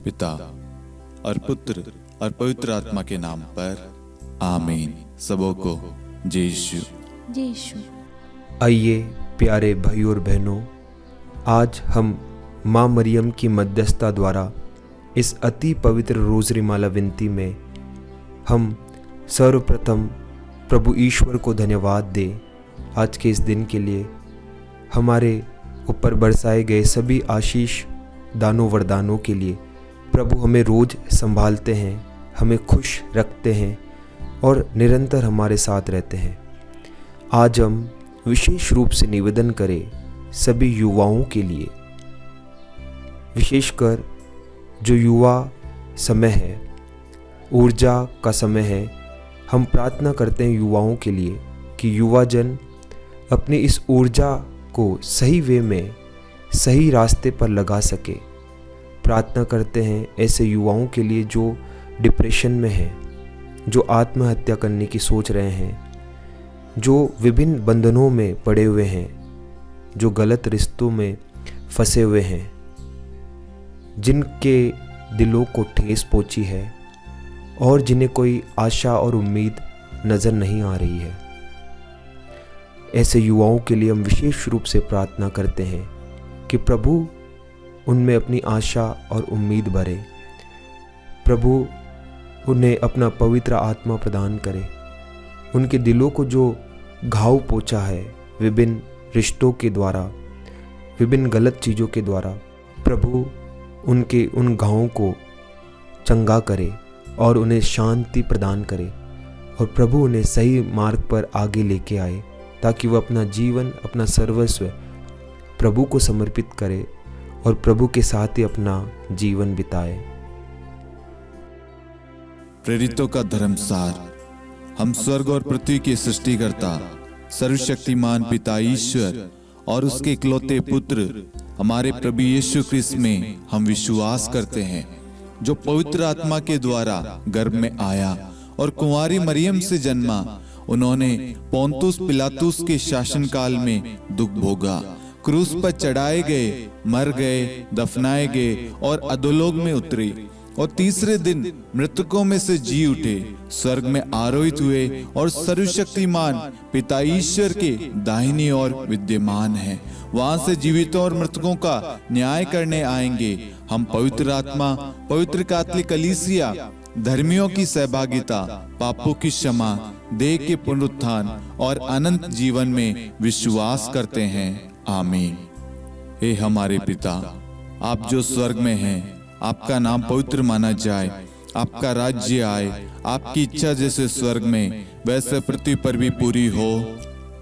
पिता और पुत्र और पवित्र आत्मा के नाम पर आमीन। सबों को जय यीशु। जय यीशु। आइए प्यारे भाई और बहनों, आज हम माँ मरियम की मध्यस्थता द्वारा इस अति पवित्र रोज़री माला विनती में हम सर्वप्रथम प्रभु ईश्वर को धन्यवाद दें आज के इस दिन के लिए। हमारे ऊपर बरसाए गए सभी आशीष दानों वरदानों के लिए। प्रभु हमें रोज़ संभालते हैं, हमें खुश रखते हैं और निरंतर हमारे साथ रहते हैं। आज हम विशेष रूप से निवेदन करें सभी युवाओं के लिए, विशेषकर जो युवा समय है, ऊर्जा का समय है। हम प्रार्थना करते हैं युवाओं के लिए कि युवा जन अपनी इस ऊर्जा को सही वे में, सही रास्ते पर लगा सके। प्रार्थना करते हैं ऐसे युवाओं के लिए जो डिप्रेशन में हैं, जो आत्महत्या करने की सोच रहे हैं, जो विभिन्न बंधनों में पड़े हुए हैं, जो गलत रिश्तों में फंसे हुए हैं, जिनके दिलों को ठेस पहुंची है और जिन्हें कोई आशा और उम्मीद नज़र नहीं आ रही है। ऐसे युवाओं के लिए हम विशेष रूप से प्रार्थना करते हैं कि प्रभु उनमें अपनी आशा और उम्मीद भरे। प्रभु उन्हें अपना पवित्र आत्मा प्रदान करे। उनके दिलों को जो घाव पहुंचा है विभिन्न रिश्तों के द्वारा, विभिन्न गलत चीज़ों के द्वारा, प्रभु उनके उन घावों को चंगा करे और उन्हें शांति प्रदान करे और प्रभु उन्हें सही मार्ग पर आगे लेके आए ताकि वह अपना जीवन, अपना सर्वस्व प्रभु को समर्पित करे और प्रभु के साथ ही अपना जीवन बिताए। प्रेरितों का धर्मसार। हम स्वर्ग और पृथ्वी के सृष्टिकर्ता सर्वशक्तिमान पिता ईश्वर और उसके इकलौते पुत्र हमारे प्रभु यीशु क्रिस्त में हम विश्वास करते हैं, जो पवित्र आत्मा के द्वारा गर्भ में आया और कुंवारी मरियम से जन्मा। उन्होंने पोंतुस पिलातुस के शासनकाल में दुख भोगा, क्रूस पर चढ़ाए गए, मर गए, दफनाए गए और अधोलोक में उतरे और तीसरे दिन मृतकों में से जी उठे, स्वर्ग में आरोहित हुए और सर्वशक्तिमान पिता ईश्वर के दाहिनी ओर विद्यमान हैं। वहां से जीवितों और मृतकों का न्याय करने आएंगे। हम पवित्र आत्मा, पवित्र कैथोलिक कलीसिया, धर्मियों की सहभागिता, पापों की क्षमा, देह के पुनरुत्थान और अनंत जीवन में विश्वास करते हैं। आमीन। हे हमारे पिता, आप जो स्वर्ग में हैं, आपका नाम पवित्र माना जाए, आपका राज्य आए, आपकी इच्छा जैसे स्वर्ग में वैसे पृथ्वी पर भी पूरी हो।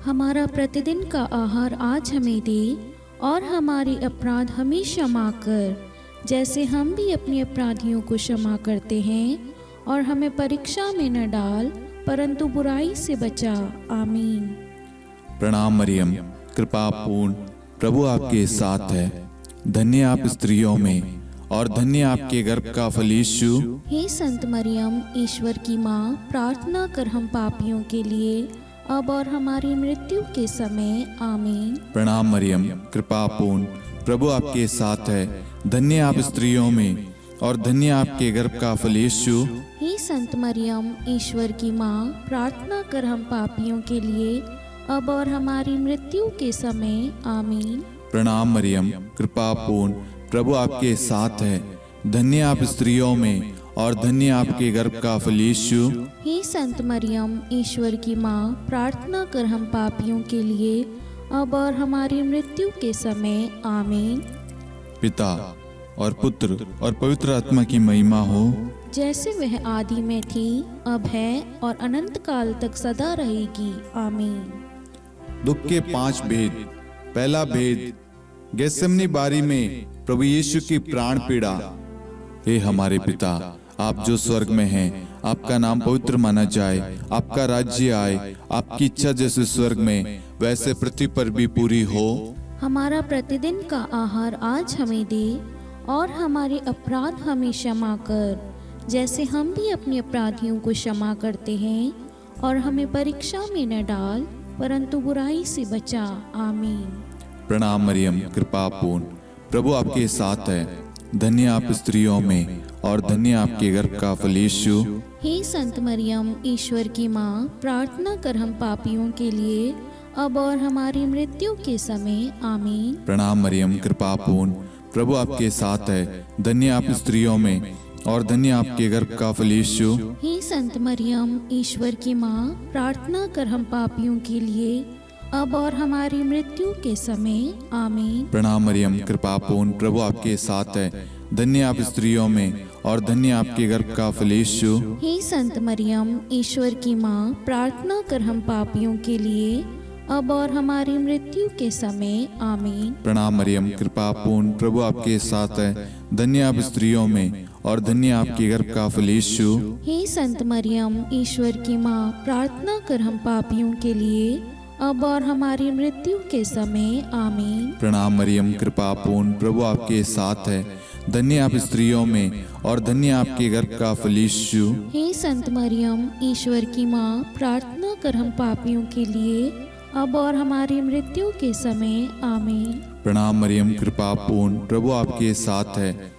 हमारा प्रतिदिन का आहार आज हमें दे और हमारे अपराध हमें क्षमा कर, जैसे हम भी अपने अपराधियों को क्षमा करते हैं, और हमें परीक्षा में न डाल परंतु बुराई से बचा। आमीन। प्रणाम मरियम, कृपा पूर्ण, प्रभु आपके साथ है। धन्य आप स्त्रियों में और धन्य आपके गर्भ का फल यीशु। हे संत मरियम, ईश्वर की माँ, प्रार्थना कर हम पापियों के लिए अब और हमारी मृत्यु के समय। आमीन। प्रणाम मरियम, कृपा पूर्ण, प्रभु आपके साथ है। धन्य आप स्त्रियों में और धन्य आपके गर्भ का फल यीशु। हे संत मरियम, ईश्वर की माँ, प्रार्थना कर हम पापियों के लिए अब और हमारी मृत्यु के समय। आमीन। प्रणाम मरियम, कृपा पूर्ण, प्रभु आपके साथ है। धन्य आप स्त्रियों में और धन्य आपके गर्भ का फल यीशु। हे संत मरियम, ईश्वर की माँ, प्रार्थना कर हम पापियों के लिए अब और हमारी मृत्यु के समय। आमीन। पिता और पुत्र और पवित्र आत्मा की महिमा हो, जैसे वह आदि में थी, अब है और अनंत काल तक सदा रहेगी। आमीन। दुख के 5 भेद। पहला भेद, गेत्सेमनी बारी में प्रभु यीशु की प्राण पीड़ा। हे हमारे पिता, आप जो स्वर्ग में हैं, आपका नाम पवित्र माना जाए, आपका राज्य आए, आपकी इच्छा जैसे स्वर्ग में वैसे पृथ्वी पर भी पूरी हो। हमारा प्रतिदिन का आहार आज हमें दे और हमारे अपराध हमें क्षमा कर, जैसे हम भी अपने अपराधियों को क्षमा करते हैं, और हमें परीक्षा में न डाल परंतु बुराई से बचा। आमीन। प्रणाम मरियम, कृपा पूर्ण, प्रभु आपके साथ है। धन्य आप स्त्रियों में और धन्य आपके गर्भ का फल यीशु। हे संत मरियम, ईश्वर की माँ, प्रार्थना कर हम पापियों के लिए अब और हमारी मृत्यु के समय आमीन। प्रणाम मरियम, कृपा पूर्ण, प्रभु आपके साथ है। धन्य आप स्त्रियों में और धन्य आपके गर्भ का फल यीशु। हे संत मरियम, ईश्वर की माँ, प्रार्थना कर हम पापियों के लिए अब और हमारी मृत्यु के समय आमीन। प्रणाम मरियम, कृपा पूर्ण, प्रभु आपके साथ है। धन्य आप स्त्रियों में और धन्य आपके गर्भ का फल यीशु। हे संत मरियम, ईश्वर की माँ, प्रार्थना कर हम पापियों के लिए अब और हमारी मृत्यु के समय आमीन। प्रणाम मरियम, कृपा पूर्ण, प्रभु आपके साथ है। धन्य आप स्त्रियों में और धन्य आपके गर्भ का फल यीशु। हे संत मरियम, ईश्वर की माँ, प्रार्थना कर हम पापियों के लिए अब और हमारी मृत्यु के समय आमीन। प्रणाम मरियम, कृपा पूर्ण, प्रभु आपके साथ है। धन्य आप स्त्रियों में और धन्य आपके गर्भ का फल यीशु। हे संत मरियम, ईश्वर की माँ, प्रार्थना कर हम पापियों के लिए अब और हमारी मृत्यु के समय आमीन। प्रणाम मरियम, कृपा पूर्ण, प्रभु आपके साथ है।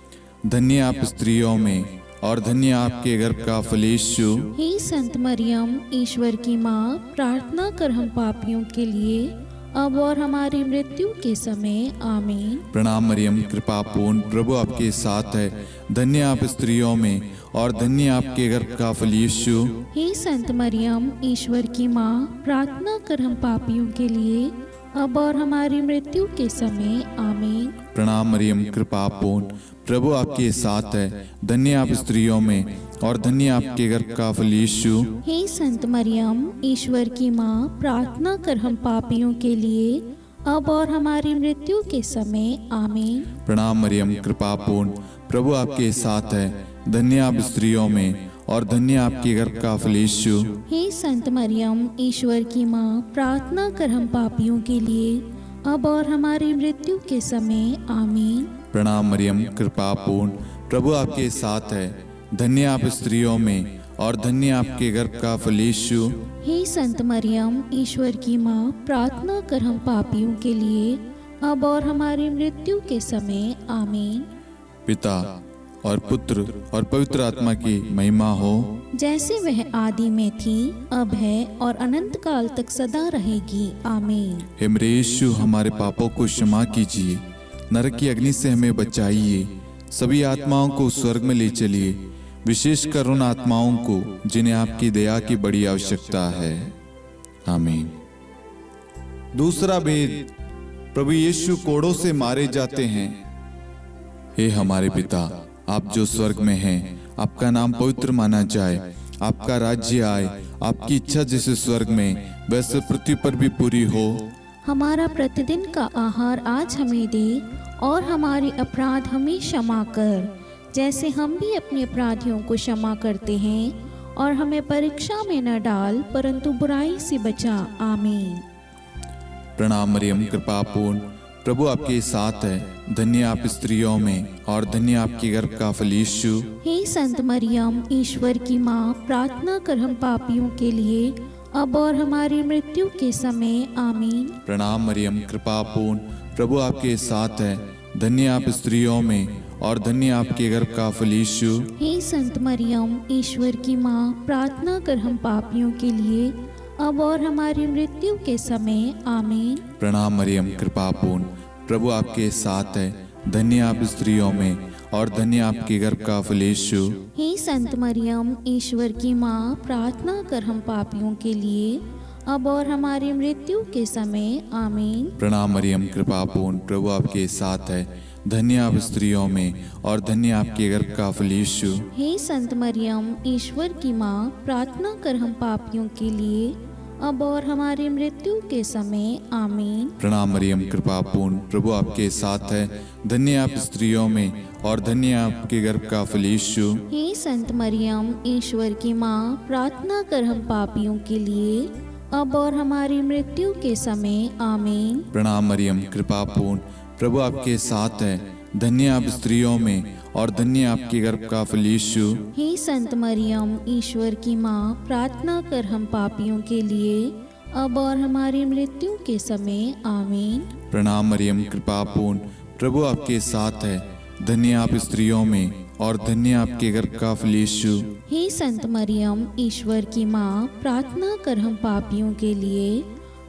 धन्य आप स्त्रियों में और धन्य आपके गर्भ का फल यीशु। हे संत मरियम, ईश्वर की माँ, प्रार्थना कर हम पापियों के लिए अब और हमारी मृत्यु के समय आमीन। प्रणाम मरियम, कृपा पूर्ण, प्रभु आपके साथ है। धन्य आप स्त्रियों में और धन्य आपके गर्भ का फल यीशु। हे संत मरियम, ईश्वर की माँ, प्रार्थना कर हम पापियों के लिए अब और हमारी मृत्यु के समय आमीन। प्रणाम मरियम, कृपा पूर्ण, प्रभु आपके साथ है। धन्य आप स्त्रियों में और धन्य आपके गर्भ का फल यीशु। हे संत मरियम, ईश्वर की माँ, प्रार्थना कर हम पापियों के लिए अब और हमारी मृत्यु के समय आमीन। प्रणाम मरियम, कृपा पूर्ण, प्रभु आपके साथ है। धन्य आप स्त्रियों में और धन्य आपके गर्भ का फल यीशु। हे संत मरियम, ईश्वर की माँ, प्रार्थना कर हम पापियों के लिए अब और हमारी मृत्यु के समय आमीन। प्रणाम मरियम, कृपा पूर्ण, प्रभु आपके साथ है। धन्य आप स्त्रियों में और धन्य आपके गर्भ का फल यीशु। हे संत मरियम, ईश्वर की माँ, प्रार्थना कर हम पापियों के लिए अब और हमारी मृत्यु के समय आमीन। पिता और पुत्र और पवित्र आत्मा की महिमा हो, जैसे वह आदि में थी, अब है और अनंत काल तक सदा रहेगी आमीन। हे मेरे यीशु, हमारे पापों को क्षमा कीजिए, नरक की अग्नि से हमें बचाइए, सभी आत्माओं को स्वर्ग में ले चलिए, विशेषकर उन आत्माओं को जिन्हें आपकी दया की बड़ी आवश्यकता है। आमीन। दूसरा भेद, प्रभु यीशु कोड़ों से मारे जाते हैं। हे हमारे पिता, आप जो स्वर्ग में हैं, आपका नाम पवित्र माना जाए, आपका राज्य आए, आपकी इच्छा जैसे स्वर्ग में वैसे पृथ्वी पर भी पूरी हो। हमारा प्रतिदिन का आहार आज हमें दे और हमारे अपराध हमें क्षमा कर, जैसे हम भी अपने अपराधियों को क्षमा करते हैं, और हमें परीक्षा में न डाल परंतु बुराई से बचा आमीन। प्रणाम मरियम, कृपा पूर्ण, प्रभु आपके साथ है। धन्य आप स्त्रियों में और धन्य आपके गर्भ का फल यीशु। हे संत मरियम, ईश्वर की माँ, प्रार्थना कर हम पापियों के लिए अब और हमारी मृत्यु के समय आमीन। प्रणाम मरियम, कृपा पूर्ण, प्रभु आपके साथ है। धन्य आप स्त्रियों में और धन्य आपके गर्भ का फल यीशु। हे संत मरियम, ईश्वर की माँ, प्रार्थना कर हम पापियों के लिए अब और हमारी मृत्यु के समय आमीन। प्रणाम मरियम, कृपा पूर्ण, प्रभु आपके साथ है। धन्य आप स्त्रियों में और धन्य आपके गर्भ का फल यीशु। हे संत मरियम, ईश्वर की माँ, प्रार्थना कर हम पापियों के लिए अब और हमारी मृत्यु के समय आमीन। प्रणाम मरियम, कृपा पूर्ण, प्रभु आपके साथ है। धन्य आप स्त्रियों में और धन्य आपके गर्भ का फल यीशु। हे संत मरियम, ईश्वर की माँ, प्रार्थना कर हम पापियों के लिए अब और हमारी मृत्यु के समय आमीन। प्रणाम मरियम, कृपा पूर्ण, प्रभु आपके साथ है। धन्य आप स्त्रियों में और धन्य आपके गर्भ का फल यीशु। हे संत मरियम, ईश्वर की माँ, प्रार्थना कर हम पापियों के लिए अब और हमारी मृत्यु के समय आमीन। प्रणाम मरियम, कृपा पूर्ण, प्रभु आपके साथ है। धन्य आप स्त्रियों में और धन्य आपके गर्भ का फल यीशु। हे संत मरियम, ईश्वर की माँ, प्रार्थना कर हम पापियों के लिए अब और हमारी मृत्यु के समय आमीन। प्रणाम मरियम, कृपा पूर्ण, प्रभु आपके साथ है। धन्य आप स्त्रियों में और धन्य आपके गर्भ का फल यीशु। हे संत मरियम, ईश्वर की माँ, प्रार्थना कर हम पापियों के लिए,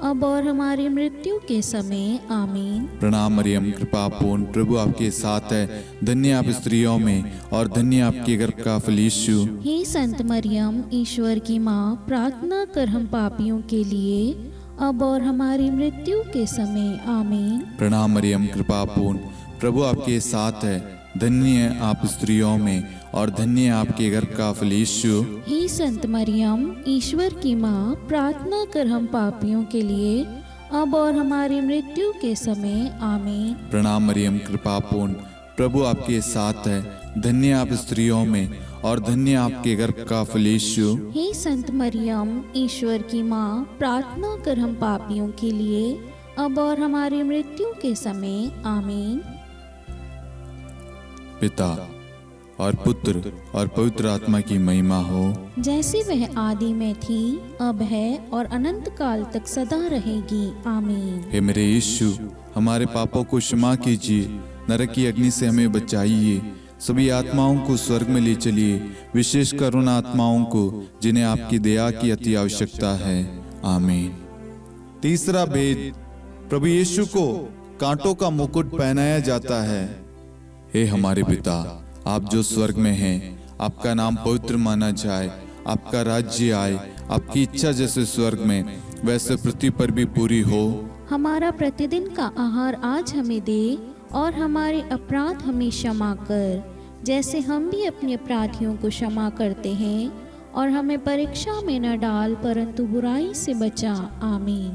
अब और हमारी मृत्यु के समय। आमीन। प्रणाम मरियम, कृपा पूर्ण, प्रभु आपके साथ है। धन्य आप स्त्रियों में और धन्य आपके गर्भ का फल यीशु। हे संत मरियम, ईश्वर की माँ, प्रार्थना कर हम पापियों के लिए, अब और हमारी मृत्यु के समय। आमीन। प्रणाम मरियम, कृपा पूर्ण, प्रभु आपके साथ है। धन्य आप स्त्रियों में और धन्य आपके गर्भ का फल यीशु। हे संत मरियम, ईश्वर की माँ, प्रार्थना कर हम पापियों के लिए, अब और हमारी मृत्यु के समय। आमीन। प्रणाम मरियम, कृपा पूर्ण, प्रभु आपके साथ है। धन्य आप स्त्रियों में और धन्य आपके गर्भ का फल यीशु। हे संत मरियम, ईश्वर की माँ, प्रार्थना कर हम पापियों के लिए, अब और हमारी मृत्यु के समय। आमीन। पिता और पुत्र और पवित्र आत्मा की महिमा हो, जैसे वह आदि में थी, अब है और अनंत काल तक सदा रहेगी। आमीन। हे मेरे यीशु, हमारे पापों को क्षमा कीजिए, नरक की अग्नि से हमें बचाइए, सभी आत्माओं को स्वर्ग में ले चलिए, विशेषकर उन आत्माओं को जिन्हें आपकी दया की अति आवश्यकता है। आमीन। तीसरा भेद, प्रभु यीशु को कांटों का मुकुट पहनाया जाता है। हे हमारे पिता, आप जो स्वर्ग में हैं, आपका नाम पवित्र माना जाए, आपका राज्य आए, आपकी इच्छा जैसे स्वर्ग में वैसे पृथ्वी पर भी पूरी हो। हमारा प्रतिदिन का आहार आज हमें दे, और हमारे अपराध हमें क्षमा कर, जैसे हम भी अपने अपराधियों को क्षमा करते हैं, और हमें परीक्षा में न डाल, परंतु बुराई से बचा। आमीन।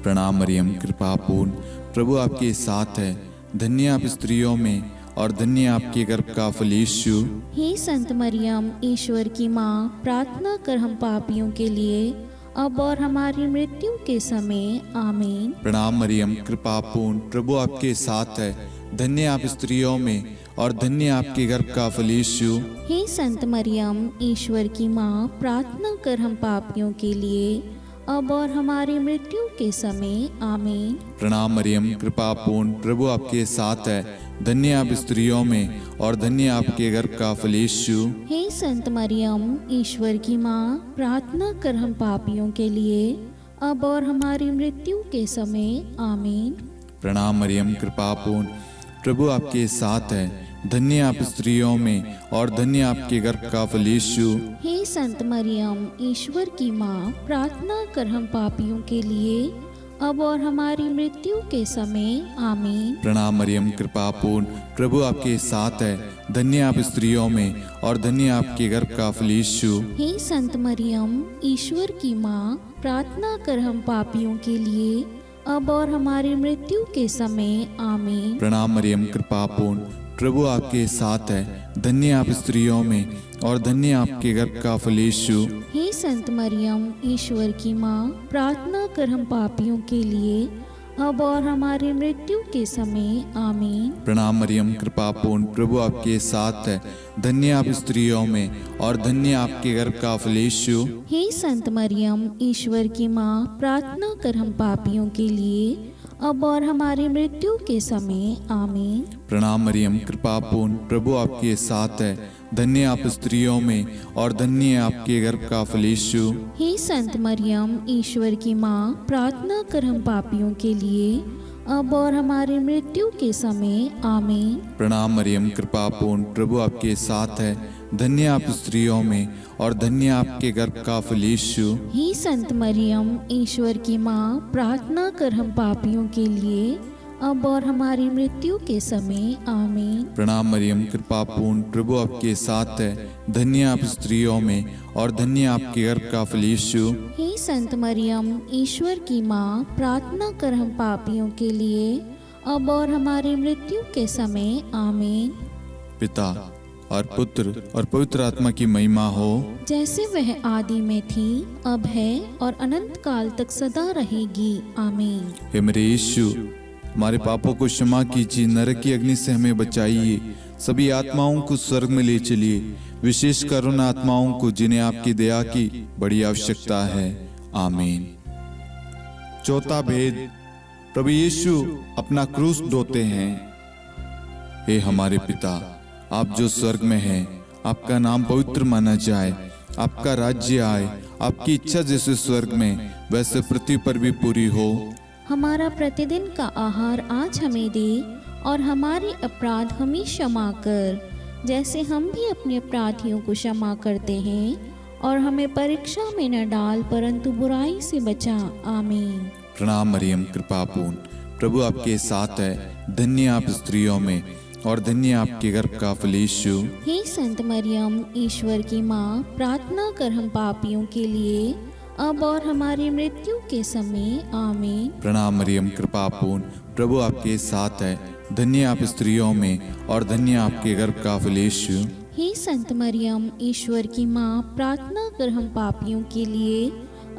प्रणाम मरियम, कृपा पूर्ण, प्रभु आपके साथ है। धन्य आप स्त्रियों में और धन्य आपके गर्भ का फल यीशु। हे संत मरियम, ईश्वर की माँ, प्रार्थना कर हम पापियों के लिए, अब और हमारी मृत्यु के समय। आमीन। प्रणाम मरियम, कृपा पूर्ण, प्रभु आपके साथ है। धन्य आप स्त्रियों में और धन्य आपके गर्भ का फल यीशु। हे संत मरियम, ईश्वर की माँ, प्रार्थना कर हम पापियों के लिए, अब और हमारी मृत्यु के समय। आमीन। प्रणाम मरियम, कृपा पूर्ण, प्रभु आपके साथ है। धन्य आप स्त्रियों में और धन्य आपके गर्भ का फल यीशु। हे संत मरियम, ईश्वर की माँ, प्रार्थना कर हम पापियों के लिए, अब और हमारी मृत्यु के समय। आमीन। प्रणाम मरियम, कृपा पूर्ण, प्रभु आपके साथ है। धन्य आप स्त्रियों में और धन्य आपके गर्भ का फल यीशु। हे संत मरियम, ईश्वर की माँ, प्रार्थना कर हम पापियों के लिए, अब और हमारी मृत्यु के समय। आमीन। प्रणाम मरियम, कृपा पूर्ण, प्रभु आपके साथ है। धन्य आप स्त्रियों में और धन्य आपके गर्भ का फल यीशु। हे संत मरियम, ईश्वर की माँ, प्रार्थना कर हम पापियों के लिए, अब और हमारी मृत्यु के समय। आमीन। प्रणाम मरियम, कृपा पूर्ण, प्रभु आपके साथ है। धन्य आप स्त्रियों में और धन्य आपके गर्भ का फल यीशु। हे संत मरियम, ईश्वर की माँ, प्रार्थना कर हम पापियों के लिए, अब और हमारी मृत्यु के समय। आमीन। प्रणाम मरियम, कृपा पूर्ण, प्रभु आपके साथ है। धन्य आप स्त्रियों में और धन्य आपके गर्भ का फल यीशु। हे संत मरियम, ईश्वर की माँ, प्रार्थना कर हम पापियों के लिए, अब और हमारी मृत्यु के समय। आमीन। प्रणाम मरियम, कृपा पूर्ण, प्रभु आपके साथ है। धन्य आप स्त्रियों में और धन्य आपके गर्भ का फल यीशु। हे संत मरियम, ईश्वर की माँ, प्रार्थना कर हम पापियों के लिए, अब और हमारी मृत्यु के समय। आमीन। प्रणाम मरियम, कृपा पूर्ण, प्रभु आपके साथ है। धन्य आप स्त्रियों में और धन्य आपके गर्भ का फल यीशु। हे संत मरियम, ईश्वर की माँ, प्रार्थना कर हम पापियों के लिए, अब और हमारी मृत्यु के समय। आमीन। प्रणाम मरियम, कृपा पूर्ण, प्रभु आपके साथ है। धन्य आप स्त्रियों में और धन्य आपके गर्भ का फल यीशु। हे संत मरियम, ईश्वर की माँ, प्रार्थना कर हम पापियों के लिए, अब और हमारी मृत्यु के समय। आमीन। पिता और पुत्र और पवित्र आत्मा की महिमा हो, जैसे वह आदि में थी, अब है और अनंत काल तक सदा रहेगी। आमीन। हे मेरे यीशु, हमारे पापों को क्षमा कीजिए, नरक की अग्नि से हमें बचाइए, सभी आत्माओं को स्वर्ग में ले चलिए, विशेषकर उन आत्माओं को जिन्हें आपकी दया की बड़ी आवश्यकता है। आमीन। चौथा भेद, प्रभु यीशु अपना क्रूस ढोते हैं। हे हमारे पिता, आप जो स्वर्ग में हैं, आपका नाम पवित्र माना जाए, आपका राज्य आए, आपकी इच्छा जैसे स्वर्ग में वैसे पृथ्वी पर भी पूरी हो। हमारा प्रतिदिन का आहार आज हमें दे, और हमारे अपराध हमें क्षमा कर, जैसे हम भी अपने अपराधियों को क्षमा करते हैं, और हमें परीक्षा में न डाल परंतु बुराई से बचा। आमीन। प्रणाम मरियम, कृपा पूर्ण, प्रभु आपके साथ है, धन्य आप स्त्रियों में और धन्य आपके गर्भ का फल यीशु। हे संत मरियम, ईश्वर की माँ, प्रार्थना कर हम पापियों के लिए, अब और हमारी मृत्यु के समय। आमीन। प्रणाम मरियम, कृपा पूर्ण, प्रभु आपके साथ है, धन्य आप स्त्रियों में और धन्य आपके गर्भ का फल यीशु। हे संत मरियम, ईश्वर की माँ, प्रार्थना कर हम पापियों के लिए,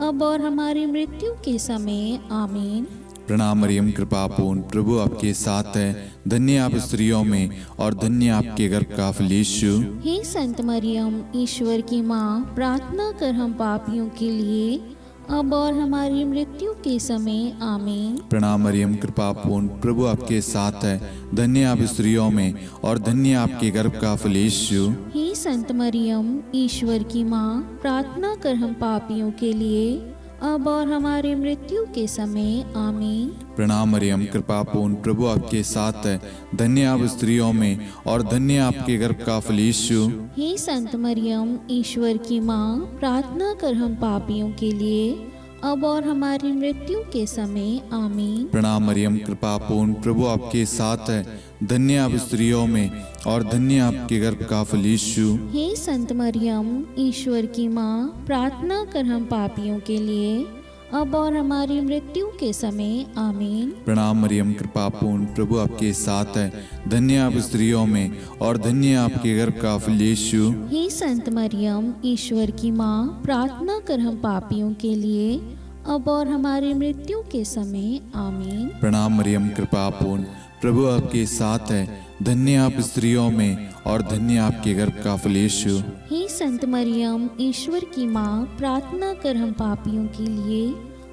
अब और हमारी मृत्यु के समय। आमीन। प्रणाम मरियम, कृपा पूर्ण, प्रभु आपके साथ है, धन्य आप स्त्रियों में और धन्य आपके गर्भ का फल यीशु। हे संत मरियम, ईश्वर की माँ, प्रार्थना कर हम पापियों के लिए, अब और हमारी मृत्यु के समय। आमीन। प्रणाम मरियम, कृपा पूर्ण, प्रभु आपके साथ है, धन्य आप स्त्रियों में और धन्य आपके गर्भ का फल यीशु। हे संत मरियम, ईश्वर की माँ, प्रार्थना कर हम पापियों के लिए, अब और हमारी मृत्यु के समय। आमीन। प्रणाम मरियम, कृपा पूर्ण, प्रभु आपके साथ है, धन्य आप स्त्रियों में और धन्य आपके गर्भ का फल यीशु। हे संत मरियम, ईश्वर की माँ, प्रार्थना कर हम पापियों के लिए, अब और हमारी मृत्यु के समय। आमीन। प्रणाम मरियम, कृपा पूर्ण, प्रभु आपके साथ है, धन्य आप स्त्रियों में और धन्य आपके गर्भ का फल यीशु। हे संत मरियम, ईश्वर की माँ, प्रार्थना कर हम पापियों के लिए, अब और हमारी मृत्यु के समय। आमीन। प्रणाम मरियम, कृपा पूर्ण, प्रभु आपके साथ है, धन्य आप स्त्रियों में और धन्य आपके गर्भ का फल यीशु। हे संत मरियम, ईश्वर की माँ, प्रार्थना कर हम पापियों के लिए, अब और हमारी मृत्यु के समय। आमीन। प्रणाम मरियम, कृपा पूर्ण, प्रभु आपके साथ है, धन्य आप स्त्रियों में और धन्य आपके गर्भ का फल यीशु। हे संत मरियम, ईश्वर की माँ, प्रार्थना कर हम पापियों के लिए,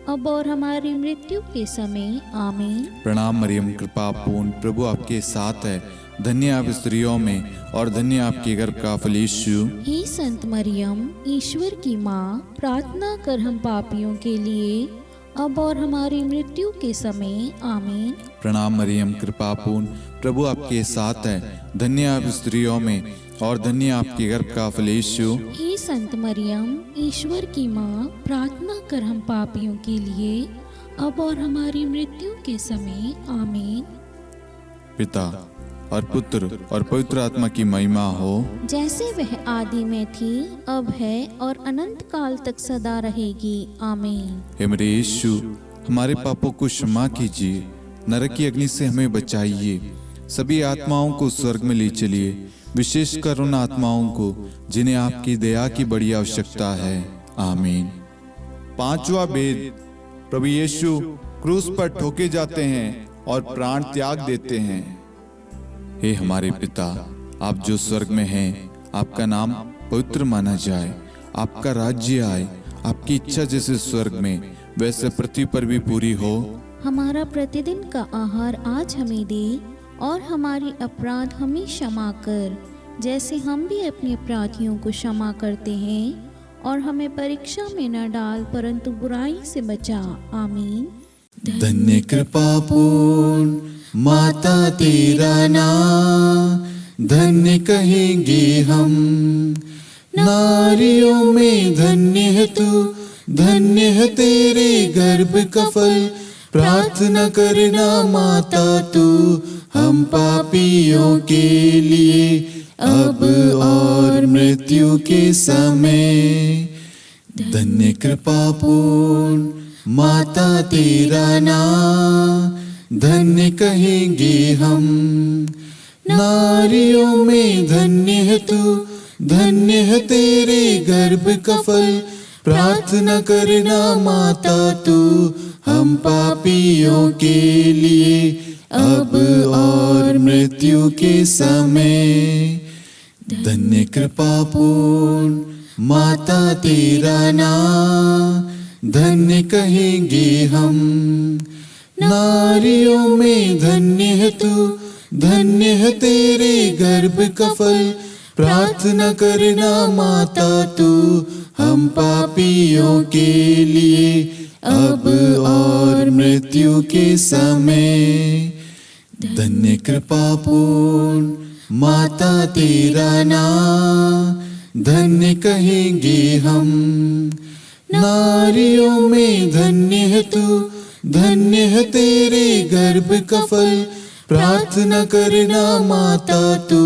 अब और हमारी मृत्यु के समय। आमीन। प्रणाम मरियम, कृपा पूर्ण, प्रभु आपके साथ है, धन्य आप स्त्रियों में और धन्य आपके गर्भ का फल यीशु। हे संत मरियम, ईश्वर की माँ, प्रार्थना कर हम पापियों के लिए, अब और हमारी मृत्यु के समय। आमीन। प्रणाम मरियम, कृपा पूर्ण, प्रभु आपके साथ है, धन्य आप स्त्रियों में और धन्य आपके गर्भ का फल यीशु। हे संत मरियम, ईश्वर की माँ, प्रार्थना कर हम पापियों के लिए, अब और हमारी मृत्यु के समय। आमीन। पिता और पुत्र और पवित्र आत्मा की महिमा हो, जैसे वह आदि में थी, अब है और अनंत काल तक सदा रहेगी। आमीन। हे मेरे यीशु, हमारे पापों को क्षमा कीजिए, नरक की अग्नि से हमें बचाइए, सभी आत्माओं को स्वर्ग में ले चलिए, विशेषकर उन आत्माओं को जिन्हें आपकी दया की बड़ी आवश्यकता है। आमीन। पांचवा भेद, प्रभु यीशु क्रूस पर ठोके जाते हैं और प्राण त्याग देते हैं। हे हमारे पिता, आप जो स्वर्ग में हैं, आपका नाम पवित्र माना जाए, आपका राज्य आए, आपकी इच्छा जैसे स्वर्ग में वैसे पृथ्वी पर भी पूरी हो। हमारा प्रतिदिन का आहार आज हमें दे, और हमारे अपराध हमें क्षमा कर, जैसे हम भी अपने अपराधियों को क्षमा करते हैं, और हमें परीक्षा में न डाल परंतु बुराई से बचा। आमीन। धन्य कृपा पूर्ण माता तेरा नाम, धन्य कहेंगे हम, नारियों में धन्य है तू, धन्य है तेरे गर्भ का फल। प्रार्थना करना माता तू हम पापियों के लिए, अब और मृत्यु के समय। धन्य कृपा पूर्ण माता तेरा नाम, धन्य कहेंगे हम, नारियों में धन्य है तू, धन्य है तेरे गर्भ का फल। प्रार्थना करना माता तू हम पापियों के लिए, अब और मृत्यु के समय। धन्य कृपा पूर्ण माता तेरा नाम, धन्य कहेंगे हम, नारियों में धन्य है तू, धन्य है तेरे गर्भ का फल। प्रार्थना करना माता तू हम पापियों के लिए, अब और मृत्यु के समय। धन्य कृपा पूर्ण माता तेरा नाम, धन्य कहेंगे हम। नारियों में धन्य है तू, धन्य है तेरे गर्भ का फल। प्रार्थना करना माता तू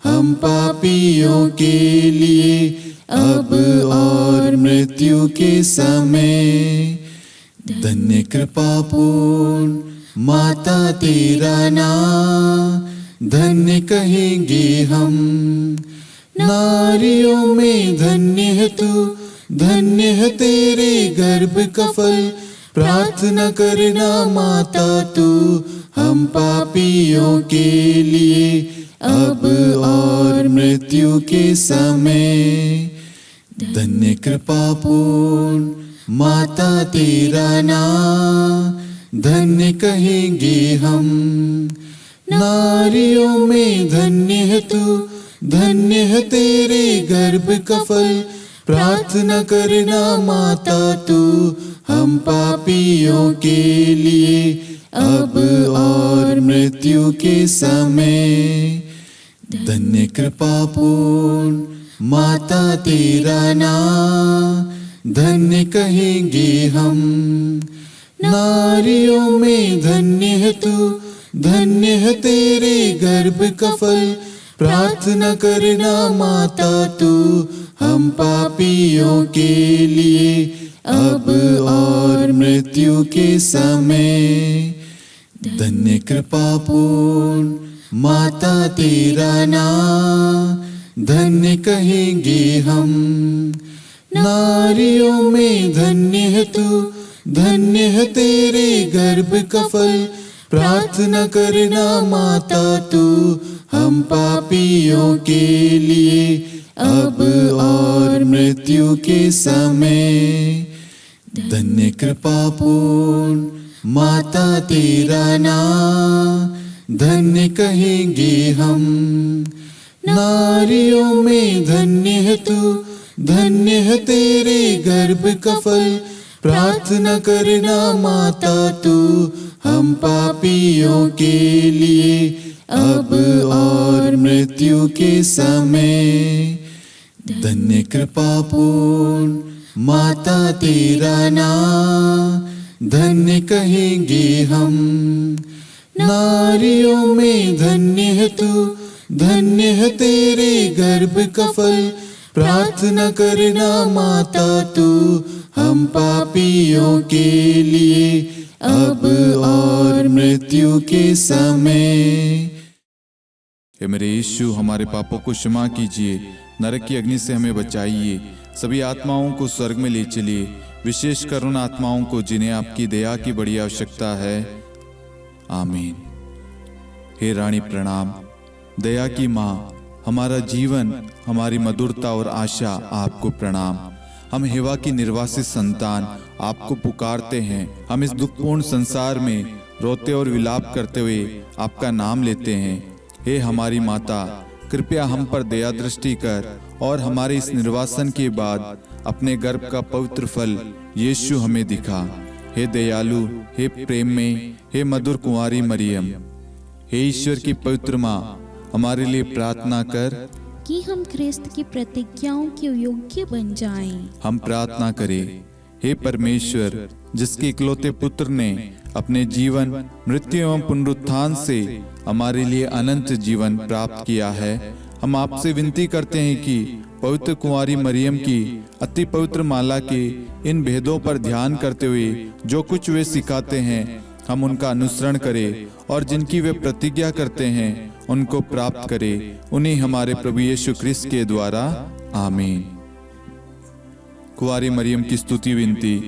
हम पापियों के लिए, अब और मृत्यु के समय। धन्य कृपा पूर्ण माता तेरा नाम, धन्य कहेंगे हम। नारियों में धन्य है तू, धन्य है तेरे गर्भ का फल। प्रार्थना करना माता तू हम पापियों के लिए, अब और मृत्यु के समय। धन्य कृपा पूर्ण माता तेरा नाम, धन्य कहेंगे हम। नारियों में धन्य है तू, धन्य है तेरे गर्भ का फल। प्रार्थना करना माता तू हम पापियों के लिए, अब और मृत्यु के समय। धन्य कृपा पूर्ण माता तेरा नाम, धन्य कहेंगे हम। नारियों में धन्य है तू, धन्य है तेरे गर्भ का फल। प्रार्थना करना माता तू हम पापियों के लिए, अब और मृत्यु के समय। धन्य कृपा पूर्ण माता तेरा नाम, धन्य कहेंगे हम। नारियों में धन्य है तू, धन्य है तेरे गर्भ का फल। प्रार्थना करना माता तू हम पापियों के लिए, अब और मृत्यु के समय। धन्य कृपा पूर्ण माता तेरा नाम, धन्य कहेंगे हम। नारियों में धन्य है तू, धन्य है तेरे गर्भ का फल। प्रार्थना करना माता तू हम पापियों के लिए, अब और मृत्यु के समय। धन्य कृपा पूर्ण माता तेरा नाम, धन्य कहेंगे हम। नारियों में धन्य है तू, धन्य है तेरे गर्भ का फल। प्रार्थना करना माता तू हम पापियों के लिए, अब और मृत्यु के समय। हे मेरे यीशु, हमारे पापों को क्षमा कीजिए, नरक की अग्नि से हमें बचाइए, सभी आत्माओं को स्वर्ग में ले चलिए, विशेषकर उन आत्माओं को जिन्हें आपकी दया की बड़ी आवश्यकता है। आमीन। हे रानी प्रणाम, दया की माँ, हमारा जीवन, हमारी मधुरता और आशा आपको प्रणाम। हम हेवा की निर्वासित संतान आपको पुकारते हैं। हम इस दुखपूर्ण संसार में रोते और विलाप करते हुए आपका नाम लेते हैं। हे हमारी माता, कृपया हम पर दया दृष्टि कर और हमारे इस निर्वासन के बाद अपने गर्भ का पवित्र फल यीशु हमें दिखा। हे दयालु, हे प्रेम में, हे मधुर कुंवारी मरियम, हे ईश्वर की पवित्र माँ, हमारे लिए प्रार्थना कर कि हम ख्रिस्त की प्रतिज्ञाओं के योग्य बन जाएं। हम प्रार्थना करें। हे परमेश्वर, जिसके इकलौते पुत्र ने अपने जीवन, मृत्यु एवं पुनरुत्थान से हमारे लिए अनंत जीवन प्राप्त किया है, हम आपसे विनती करते हैं कि पवित्र कुंवारी मरियम की अति पवित्र माला के इन भेदों पर ध्यान करते हुए जो कुछ वे सिखाते हैं, हम उनका अनुसरण करें और जिनकी वे प्रतिज्ञा करते हैं उनको प्राप्त करें। उन्हीं हमारे प्रभु यीशु ख्रिस्त के द्वारा। आमीन। कुंवारी मरियम की स्तुति विनती।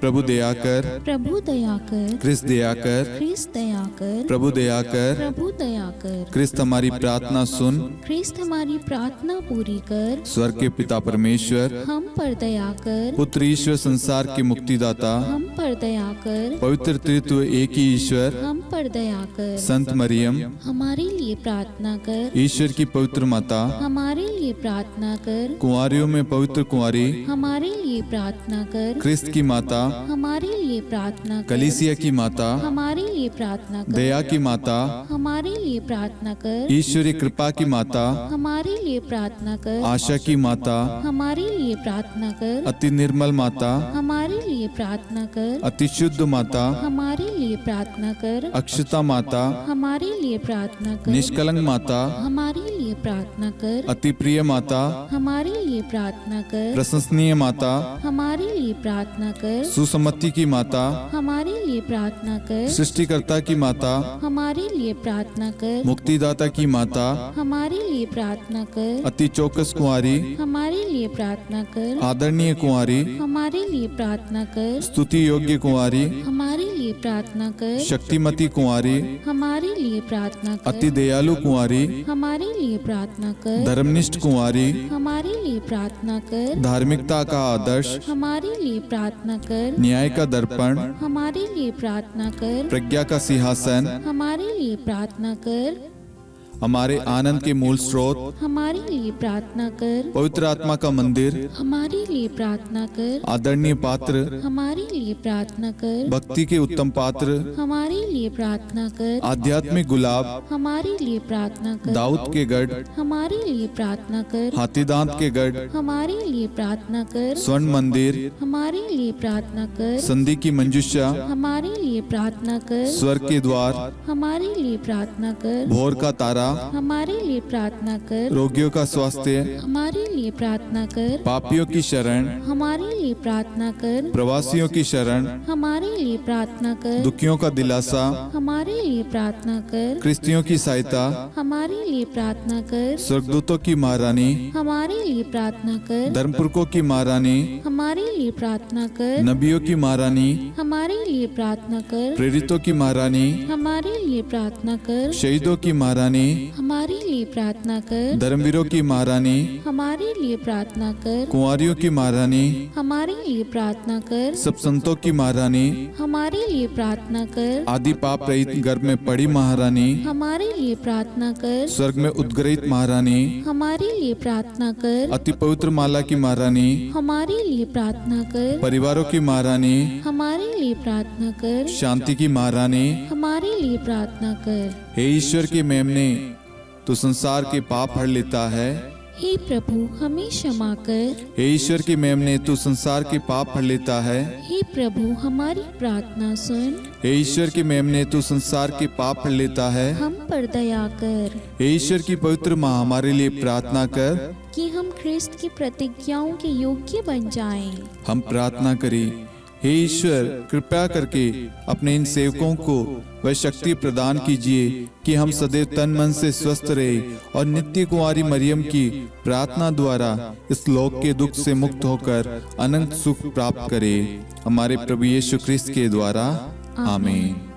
प्रभु दया कर, प्रभु दया कर, ख्रिस्त दया कर, ख्रिस्त दया कर, प्रभु दया कर, प्रभु दया कर, ख्रिस्त हमारी प्रार्थना सुन, ख्रिस्त हमारी प्रार्थना पूरी कर, स्वर्ग के पिता परमेश्वर, हम पर दया कर, पुत्र ईश्वर संसार के मुक्तिदाता, हम पर पर दया कर, पवित्र त्रित्व एक ही ईश्वर, हम पर दया कर, संत मरियम, हमारे लिए प्रार्थना कर, ईश्वर की पवित्र माता, हमारे लिए प्रार्थना कर, कुंवारियों में पवित्र कुंवारी, हमारे लिए प्रार्थना कर, क्रिस्त की माता, हमारे लिए प्रार्थना कर, कलीसिया की माता, हमारे लिए प्रार्थना कर, दया की माता, हमारे लिए प्रार्थना कर, ईश्वरीय कृपा की माता, हमारे लिए प्रार्थना कर, आशा की माता, हमारे लिए प्रार्थना कर, अति निर्मल माता, हमारे लिए प्रार्थना कर, अति शुद्ध माता, हमारे लिए प्रार्थना कर, अक्षता माता, हमारे लिए प्रार्थना कर, निष्कलंक माता, हमारे लिए प्रार्थना कर, अति प्रिय माता, हमारे लिए प्रार्थना कर, प्रशंसनीय माता, हमारे लिए प्रार्थना कर, सुसम्मति की माता, हमारे लिए प्रार्थना कर, सृष्टिकर्ता की माता, हमारे लिए प्रार्थना कर, मुक्तिदाता की माता, हमारे लिए प्रार्थना कर, अति चौकस कुंवारी, हमारे लिए प्रार्थना कर, आदरणीय कुंवारी, हमारे लिए प्रार्थना कर, स्तुति योग्य कुंवारी, हमारे लिए प्रार्थना कर, शक्तिमती कुंवारी, हमारे लिए प्रार्थना अति कर, दयालु कुंवारी, हमारे लिए प्रार्थना कर, धर्मनिष्ठ कुंवारी, हमारे लिए प्रार्थना कर, धार्मिकता का आदर्श, हमारे लिए प्रार्थना कर, न्याय का दर्पण, हमारे लिए प्रार्थना कर, प्रज्ञा का सिंहासन, हमारे लिए प्रार्थना कर, हमारे आनंद के मूल स्रोत, हमारे लिए प्रार्थना कर, पवित्र आत्मा का मंदिर, हमारे लिए प्रार्थना कर, आदरणीय पात्र, हमारे लिए प्रार्थना कर, भक्ति के उत्तम पात्र, हमारे लिए प्रार्थना कर, आध्यात्मिक गुलाब, हमारे लिए प्रार्थना कर, दाऊद के गढ़, हमारे लिए प्रार्थना कर, हाथीदांत के गढ़, हमारे लिए प्रार्थना कर, स्वर्ण मंदिर, हमारे लिए प्रार्थना कर, संधि की मंजुषा, हमारे लिए प्रार्थना कर, स्वर्ग के द्वार, हमारे लिए प्रार्थना कर, भोर का तारा, हमारे लिए प्रार्थना कर, रोगियों का स्वास्थ्य, हमारे लिए प्रार्थना कर, पापियों की शरण, हमारे लिए प्रार्थना कर, प्रवासियों की शरण, हमारे लिए प्रार्थना कर, दुखियों का दिलासा, हमारे लिए प्रार्थना कर, क्रिस्तियों की सहायता, हमारे लिए प्रार्थना कर, स्वर्गदूतों की महारानी, हमारे लिए प्रार्थना कर, धर्मपुरखों की महारानी, हमारे लिए प्रार्थना कर, नबियों की महारानी, हमारे लिए प्रार्थना कर, प्रेरितों की महारानी, हमारे लिए प्रार्थना कर, शहीदों की महारानी, हमारे लिए प्रार्थना कर, धर्मवीरों की महारानी, हमारे लिए प्रार्थना कर, कुंवारियों की महारानी, हमारे लिए प्रार्थना कर, सब संतों की महारानी, हमारे लिए प्रार्थना कर, आदि पाप रहित गर्भ में पड़ी महारानी, हमारे लिए प्रार्थना कर, स्वर्ग में उद्ग्रहित महारानी, हमारे लिए प्रार्थना कर, अति पवित्र माला की महारानी, हमारे लिए प्रार्थना कर, परिवारों की महारानी, हमारे लिए प्रार्थना कर, शांति की महारानी, हमारे लिए प्रार्थना कर। हे ईश्वर के मेमने, तो संसार के पाप हर लेता है। हे प्रभु हमें क्षमा कर, हे ईश्वर के मेमने, तू संसार के पाप हर लेता है। हे प्रभु हमारी प्रार्थना सुन, हे ईश्वर के मेमने, तू संसार के पाप हर लेता है। हम पर दया कर, हे ईश्वर की पवित्र माँ, हमारे लिए प्रार्थना कर। कि हम ख्रिस्त की प्रतिज्ञाओं के योग्य बन जाएं। हम प्रार्थना करें, हे ईश्वर कृपया करके अपने इन सेवकों को वह शक्ति प्रदान कीजिए कि हम सदैव तन मन से स्वस्थ रहे और नित्य कुंवारी मरियम की प्रार्थना द्वारा इस लोक के दुख से मुक्त होकर अनंत सुख प्राप्त करें। हमारे प्रभु यीशु ख्रिस्त के द्वारा आमीन।